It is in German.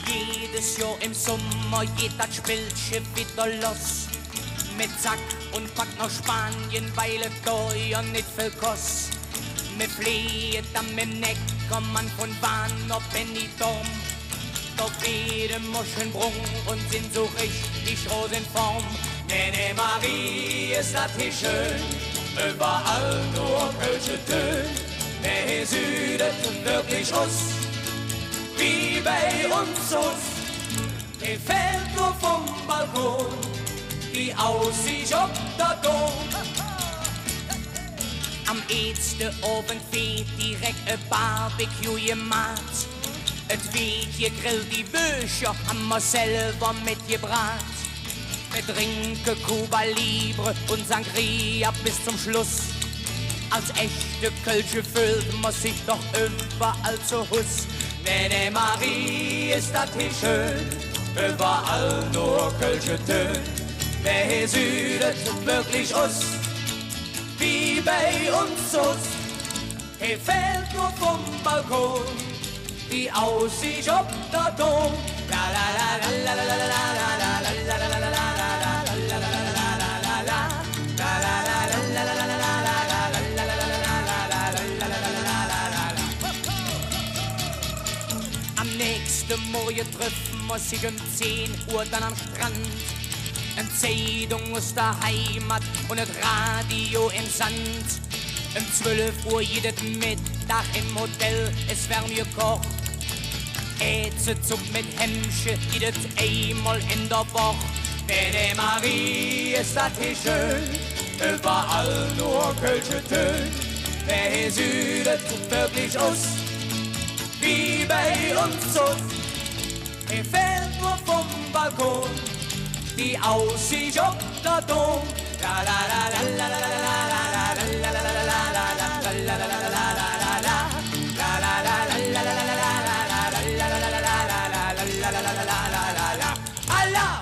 Jedes Jahr im Sommer geht das Spielchen wieder los. Mit Sack und Pack nach Spanien, weil es da ja nicht viel kostet. Wir fliehen dann mit dem Neckermann von Bahn nach Benidorm. Da weht Moschenbrunn und sind so richtig Rosenform. Nene Marie, ist das hier schön, überall nur kölsche Töne. Der südet wirklich aus, wie bei uns aus. Der fällt nur vom Balkon, die Aussicht auf der Dom. Am ehesten Abend wird direkt ein Barbecue gemacht. Et wird gegrillt, die Bücher haben wir selber mitgebracht. Wir trinken Cuba Libre und Sangria bis zum Schluss. Als echte Kölsche fühlt man sich doch überall zu Hus. Nene Marie, ist das hier schön, überall nur Kölsche Töne. Wer hier südet wirklich aus, wie bei uns aus. Er fällt nur vom Balkon, die Aussicht auf der Dom. La la la la la la la la la la la la la. Am nächsten Morgen treffen wir sich um 10 Uhr dann am Strand. Eine Zeitung aus der Heimat und das Radio im Sand. Um 12 Uhr jedes Mittag im Hotel, es werden gekocht. Ätzezup mit Hemmsche, jedes einmal in der Woche. Nene Marie, ist das hier schön, überall nur kölsche Töne. Wer hier südet wirklich aus, wie bei uns aus. Er fällt nur vom Balkon, die Aussicht auf der Dom. La la la la la la la la.